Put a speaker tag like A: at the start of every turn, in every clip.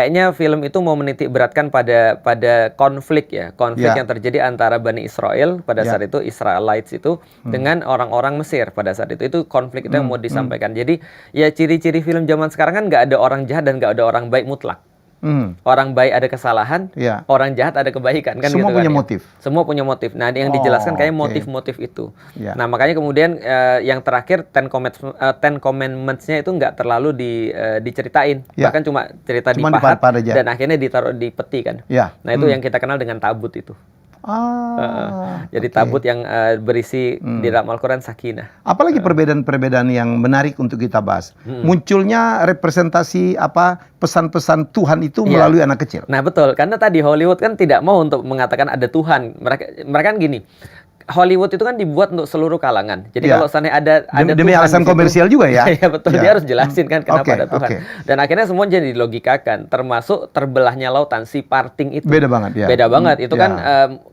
A: Kayaknya film itu mau menitik beratkan pada konflik ya, konflik yang terjadi antara Bani Israel pada saat itu, Israelites itu dengan orang-orang Mesir pada saat itu. Itu konflik itu yang mau disampaikan. Jadi ya ciri-ciri film zaman sekarang kan nggak ada orang jahat dan nggak ada orang baik mutlak. Orang baik ada kesalahan, orang jahat ada kebaikan kan.
B: Semua
A: gitu
B: punya
A: kan,
B: motif.
A: Semua punya motif. Nah, yang dijelaskan kayak motif-motif itu. Nah, makanya kemudian yang terakhir Ten Commandments-nya itu nggak terlalu diceritain. Bahkan cuma cerita dipahat dan akhirnya ditaruh di peti kan. Nah, itu yang kita kenal dengan tabut itu. Jadi tabut yang berisi di dalam Al-Quran sakinah.
B: Apalagi perbedaan-perbedaan yang menarik untuk kita bahas. Munculnya representasi pesan-pesan Tuhan itu melalui anak kecil.
A: Nah betul, karena tadi Hollywood kan tidak mau untuk mengatakan ada Tuhan. Mereka kan gini. Hollywood itu kan dibuat untuk seluruh kalangan. Jadi kalau seandainya ada
B: demi
A: Tuhan
B: alasan komersial juga ya.
A: Iya betul, dia harus jelasin kan kenapa ada Tuhan. Dan akhirnya semua jadi dilogikakan, termasuk terbelahnya lautan, si parting itu.
B: Beda banget ya.
A: Beda banget. Itu kan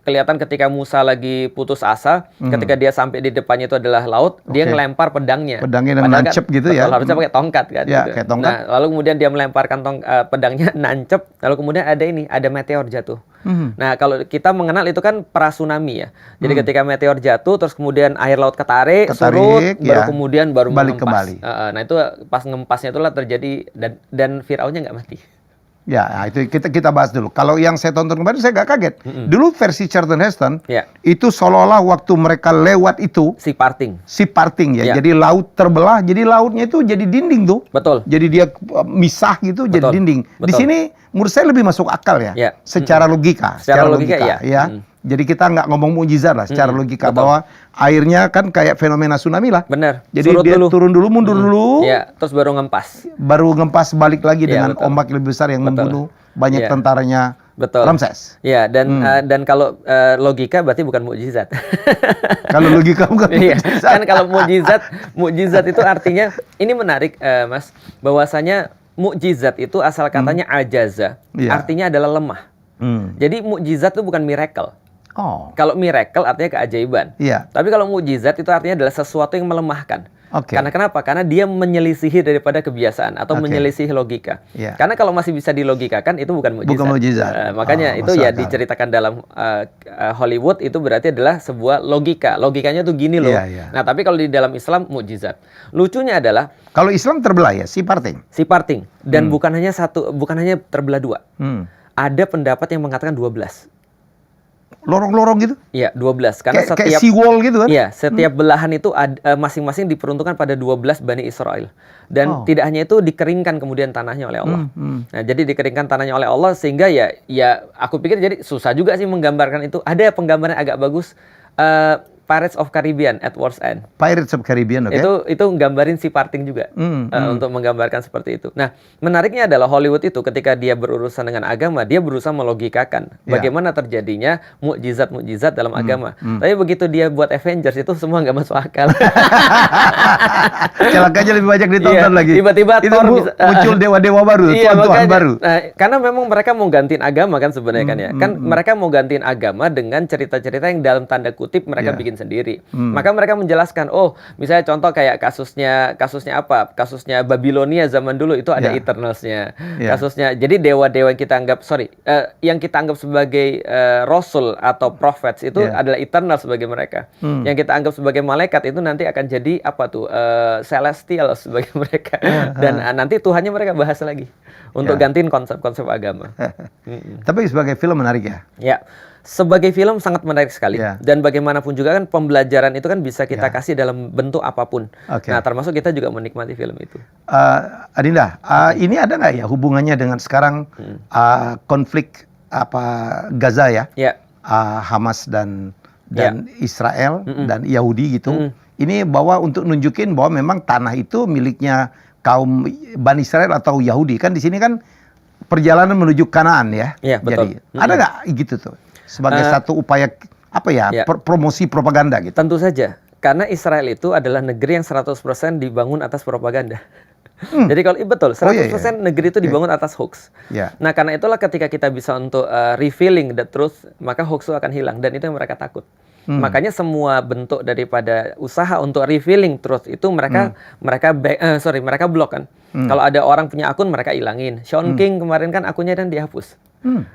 A: kelihatan ketika Musa lagi putus asa, ketika dia sampai di depannya itu adalah laut, dia ngelempar pedangnya.
B: Pedangnya dan nancep gitu ya.
A: Harusnya pakai tongkat kan.
B: Ya,
A: gitu.
B: kayak tongkat.
A: Nah, lalu kemudian dia melemparkan pedangnya nancep, lalu kemudian ada meteor jatuh. Nah, kalau kita mengenal itu kan pra-tsunami ya. Jadi ketika meteor jatuh, terus kemudian air laut ketarik surut, baru kemudian
B: balik
A: mengempas.
B: kembali.
A: Nah, itu pas ngempasnya itulah terjadi dan Firaunnya nggak mati.
B: Ya, itu kita bahas dulu. Kalau yang saya tonton kemarin saya nggak kaget. Dulu versi Charlton Heston itu seolah-olah waktu mereka lewat itu
A: si parting
B: ya. Jadi laut terbelah, jadi lautnya itu jadi dinding tuh.
A: Betul.
B: Jadi dia misah gitu jadi dinding. Di sini menurut saya lebih masuk akal ya. Secara logika.
A: Secara logika ya.
B: Jadi kita nggak ngomong mukjizat lah, secara logika bahwa airnya kan kayak fenomena tsunami lah.
A: Benar.
B: Jadi surut dia dulu. Turun dulu, mundur dulu.
A: Ya, terus baru ngempas.
B: Baru ngempas balik lagi dengan ombak lebih besar yang membunuh banyak tentaranya Ramses.
A: Ya, dan kalau logika berarti bukan mukjizat.
B: Kalau logika bukan mukjizat.
A: Kan kalau mukjizat itu artinya ini menarik Mas, bahwasanya mukjizat itu asal katanya ajaza, artinya adalah lemah. Jadi mukjizat itu bukan miracle. Kalau miracle artinya keajaiban. Tapi kalau mukjizat itu artinya adalah sesuatu yang melemahkan. Karena kenapa? Karena dia menyelisihi daripada kebiasaan atau menyelisihi logika. Karena kalau masih bisa dilogikakan itu bukan mukjizat.
B: Bukan mukjizat.
A: Makanya itu ya diceritakan dalam Hollywood itu berarti adalah sebuah logika. Logikanya tuh gini loh. Nah, tapi kalau di dalam Islam mukjizat. Lucunya adalah
B: kalau Islam terbelah ya si parting.
A: Dan bukan hanya terbelah dua. Ada pendapat yang mengatakan 12.
B: Lorong-lorong gitu?
A: Iya, 12. Karena
B: kayak seawall gitu kan?
A: Iya, setiap belahan itu masing-masing diperuntukkan pada 12 Bani Israel. Dan tidak hanya itu, dikeringkan kemudian tanahnya oleh Allah. Nah, jadi dikeringkan tanahnya oleh Allah sehingga ya aku pikir jadi susah juga sih menggambarkan itu. Ada penggambaran agak bagus. Pirates of Caribbean at World's End.
B: Pirates of Caribbean, oke.
A: Itu nggambarin si parting juga untuk menggambarkan seperti itu. Nah, menariknya adalah Hollywood itu ketika dia berurusan dengan agama, dia berusaha melogikakan bagaimana terjadinya mukjizat-mukjizat dalam agama. Tapi begitu dia buat Avengers itu semua nggak masuk akal.
B: Celakanya lebih banyak ditonton lagi.
A: Tiba-tiba Thor
B: muncul dewa-dewa baru, Tuhan baru.
A: Nah, karena memang mereka mau gantiin agama kan sebenarnya kan ya. Kan mereka mau gantiin agama dengan cerita-cerita yang dalam tanda kutip mereka bikin sendiri. Maka mereka menjelaskan, misalnya contoh kayak kasusnya apa? Kasusnya Babilonia zaman dulu itu ada Eternals-nya. Kasusnya, jadi dewa-dewa yang kita anggap, yang kita anggap sebagai rasul atau prophets itu adalah Eternal sebagai mereka. Yang kita anggap sebagai malaikat itu nanti akan jadi apa tuh? Celestial sebagai mereka. Dan nanti Tuhannya mereka bahas lagi untuk gantiin konsep-konsep agama.
B: Tapi sebagai film menarik ya?
A: Ya. Sebagai film sangat menarik sekali. Dan bagaimanapun juga kan pembelajaran itu kan bisa kita kasih dalam bentuk apapun. Nah, termasuk kita juga menikmati film itu.
B: Adinda, ini ada nggak ya hubungannya dengan sekarang konflik Gaza ya? Hamas dan Israel dan Yahudi gitu. Ini bahwa untuk nunjukin bahwa memang tanah itu miliknya kaum Bani Israel atau Yahudi. Kan di sini kan perjalanan menuju Kanaan ya.
A: Betul.
B: Jadi ada nggak gitu tuh? Sebagai satu upaya promosi propaganda gitu.
A: Tentu saja, karena Israel itu adalah negeri yang 100% dibangun atas propaganda. Jadi kalau betul 100% negeri itu dibangun atas hoax. Nah, karena itulah ketika kita bisa untuk revealing the truth, maka hoax itu akan hilang dan itu yang mereka takut. Makanya semua bentuk daripada usaha untuk revealing truth itu mereka blok kan. Kalau ada orang punya akun mereka ilangin. Sean King kemarin kan akunnya dan dihapus.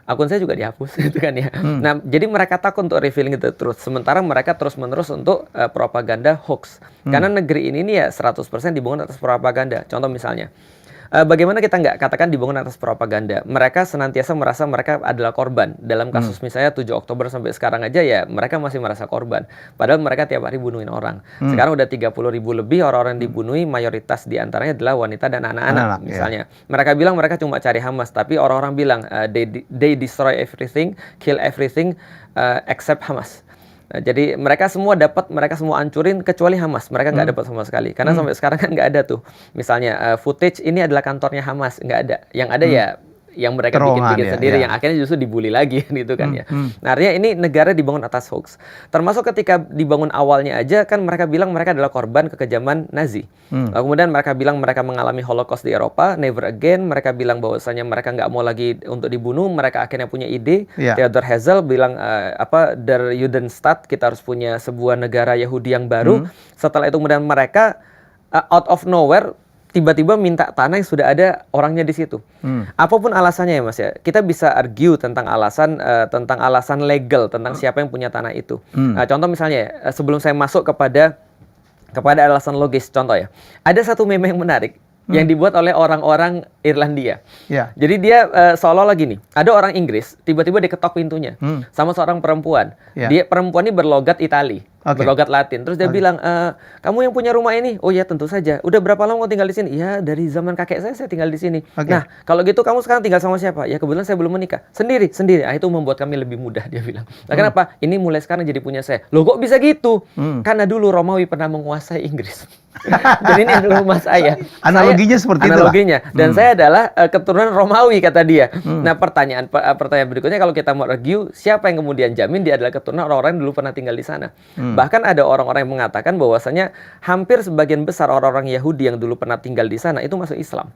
A: Akun saya juga dihapus gitu kan ya. Nah, jadi mereka takut untuk revealing the truth. Sementara mereka terus-menerus untuk propaganda hoax. Karena negeri ini nih ya 100% dibangun atas propaganda. Contoh misalnya, bagaimana kita nggak katakan dibangun atas propaganda? Mereka senantiasa merasa mereka adalah korban. Dalam kasus misalnya 7 Oktober sampai sekarang aja ya mereka masih merasa korban. Padahal mereka tiap hari bunuhin orang. Sekarang udah 30.000 lebih orang-orang dibunuhi, mayoritas diantaranya adalah wanita dan anak-anak misalnya. Mereka bilang mereka cuma cari Hamas, tapi orang-orang bilang they destroy everything, kill everything except Hamas. Nah, jadi mereka semua hancurin kecuali Hamas. Mereka nggak dapat sama sekali. Karena sampai sekarang kan nggak ada tuh. Misalnya footage ini adalah kantornya Hamas, nggak ada. Yang ada ya yang mereka bikin sendiri, yang akhirnya justru dibully lagi gitu kan ya. Nah, artinya ini negara dibangun atas hoax. Termasuk ketika dibangun awalnya aja kan mereka bilang mereka adalah korban kekejaman Nazi. Lalu kemudian mereka bilang mereka mengalami Holocaust di Eropa, never again. Mereka bilang bahwasanya mereka nggak mau lagi untuk dibunuh. Mereka akhirnya punya ide. Theodor Herzl bilang der Judenstaat, kita harus punya sebuah negara Yahudi yang baru. Setelah itu kemudian mereka out of nowhere tiba-tiba minta tanah yang sudah ada orangnya di situ. Apapun alasannya ya Mas ya, kita bisa argue tentang alasan legal tentang siapa yang punya tanah itu. Contoh misalnya, sebelum saya masuk kepada alasan logis, contoh ya, ada satu meme yang menarik yang dibuat oleh orang-orang Irlandia. Jadi dia seolah-olah gini, ada orang Inggris tiba-tiba diketok pintunya sama seorang perempuan. Dia perempuan ini berlogat Itali. Berlogat Latin. Terus dia bilang, kamu yang punya rumah ini? Oh ya tentu saja. Udah berapa lama kamu tinggal di sini? Ya dari zaman kakek saya tinggal di sini. Nah kalau gitu kamu sekarang tinggal sama siapa? Ya kebetulan saya belum menikah. Sendiri. Itu membuat kami lebih mudah, dia bilang. Nah, kenapa? Ini mulai sekarang jadi punya saya. Loh kok bisa gitu? Karena dulu Romawi pernah menguasai Inggris. Jadi ini adalah rumah saya.
B: Analoginya seperti itu.
A: Dan saya adalah keturunan Romawi, kata dia. Nah pertanyaan berikutnya, kalau kita mau review, siapa yang kemudian jamin dia adalah keturunan orang-orang yang dulu pernah tinggal di sana? Bahkan ada orang-orang yang mengatakan bahwasanya hampir sebagian besar orang-orang Yahudi yang dulu pernah tinggal di sana itu masuk Islam.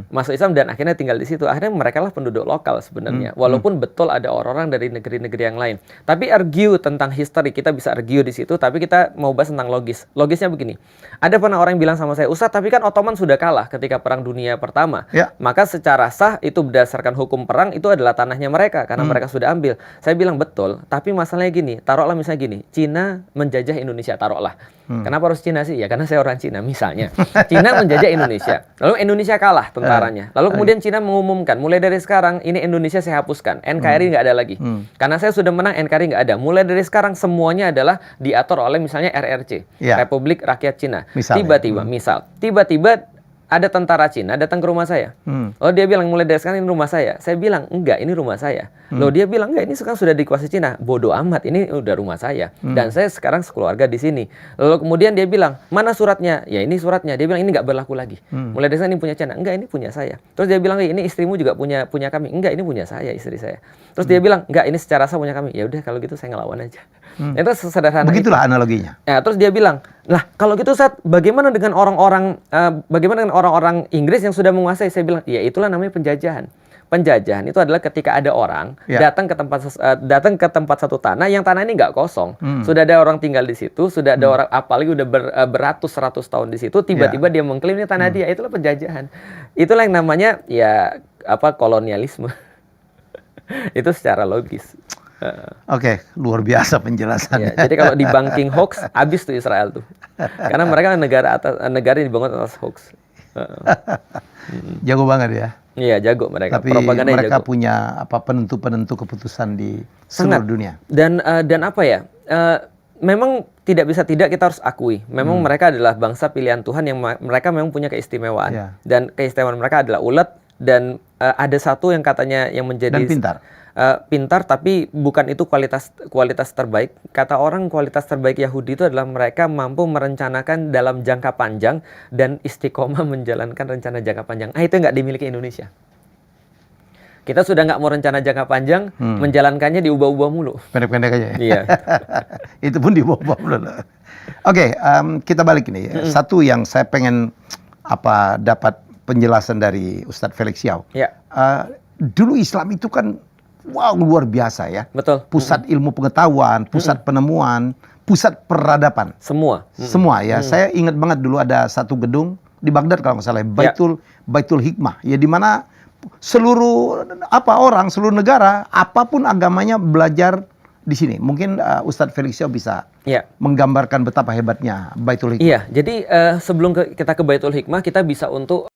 A: Masuk Islam dan akhirnya tinggal di situ. Akhirnya mereka lah penduduk lokal sebenarnya. Walaupun betul ada orang-orang dari negeri-negeri yang lain. Tapi argue tentang history, kita bisa argue di situ, tapi kita mau bahas tentang logis. Logisnya begini. Ada pernah orang yang bilang sama saya, Ustadz, tapi kan Ottoman sudah kalah ketika Perang Dunia Pertama. Maka secara sah itu berdasarkan hukum perang itu adalah tanahnya mereka karena mereka sudah ambil. Saya bilang betul, tapi masalahnya gini, taruhlah misalnya gini, Cina menjajah Indonesia, taruhlah. Kenapa harus Cina sih? Ya karena saya orang Cina misalnya. Cina menjajah Indonesia, lalu Indonesia kalah tentaranya. Lalu kemudian Cina mengumumkan, mulai dari sekarang ini Indonesia saya hapuskan, NKRI nggak ada lagi. Karena saya sudah menang, NKRI nggak ada. Mulai dari sekarang semuanya adalah diatur oleh misalnya RRC, Republik Rakyat Cina. Tiba-tiba ada tentara Cina datang ke rumah saya. Lalu dia bilang, mulai dari sekarang ini rumah saya. Saya bilang, enggak, ini rumah saya. Lalu dia bilang, enggak, ini sekarang sudah dikuasai Cina. Bodoh amat, ini udah rumah saya. Dan saya sekarang sekeluarga di sini. Lalu kemudian dia bilang, mana suratnya? Ya ini suratnya. Dia bilang, ini nggak berlaku lagi. Mulai dari sekarang ini punya Cina. Enggak, ini punya saya. Terus dia bilang, ini istrimu juga punya kami. Enggak, ini punya saya, istri saya. Terus dia bilang, enggak, ini secara sah punya kami. Ya udah, kalau gitu saya ngelawan aja. Itu sederhana.
B: Begitulah analoginya.
A: Ya, terus dia bilang, lah kalau gitu Ustaz, bagaimana dengan orang-orang Inggris yang sudah menguasai? Saya bilang, ya itulah namanya penjajahan. Penjajahan itu adalah ketika ada orang datang ke tempat satu tanah yang tanah ini nggak kosong, sudah ada orang tinggal di situ, sudah ada orang apalagi udah beratus-ratus tahun di situ, tiba-tiba dia mengklaim ini tanah dia, itulah penjajahan. Itulah yang namanya kolonialisme. Itu secara logis.
B: Oke, luar biasa penjelasannya.
A: Jadi kalau debunking hoax, habis tuh Israel tuh. Karena mereka negara yang dibangun atas hoax.
B: Jago banget ya.
A: Iya, jago mereka.
B: Tapi mereka jago. Punya penentu-penentu keputusan di seluruh dunia.
A: Dan apa ya? Memang tidak bisa tidak kita harus akui. Memang mereka adalah bangsa pilihan Tuhan yang mereka memang punya keistimewaan. Dan keistimewaan mereka adalah ulet dan ada satu yang katanya yang menjadi
B: dan pintar.
A: Pintar, tapi bukan itu kualitas terbaik. Kata orang kualitas terbaik Yahudi itu adalah mereka mampu merencanakan dalam jangka panjang dan istiqomah menjalankan rencana jangka panjang. Itu nggak dimiliki Indonesia. Kita sudah nggak mau rencana jangka panjang, menjalankannya diubah-ubah mulu.
B: Pendek-pendek aja ya?
A: Iya.
B: Itu pun diubah-ubah mulu. Oke, kita balik ini. Satu yang saya pengen dapat penjelasan dari Ustadz Felix Yao. Dulu Islam itu kan wow, luar biasa ya.
A: Betul.
B: Pusat ilmu pengetahuan, pusat penemuan, pusat peradaban.
A: Semua.
B: Semua ya. Saya ingat banget dulu ada satu gedung di Baghdad kalau nggak salah, Baitul Hikmah. Ya di mana seluruh seluruh negara, apapun agamanya belajar di sini. Mungkin Ustadz Felixio bisa menggambarkan betapa hebatnya Baitul Hikmah.
A: Iya, jadi sebelum kita ke Baitul Hikmah, kita bisa untuk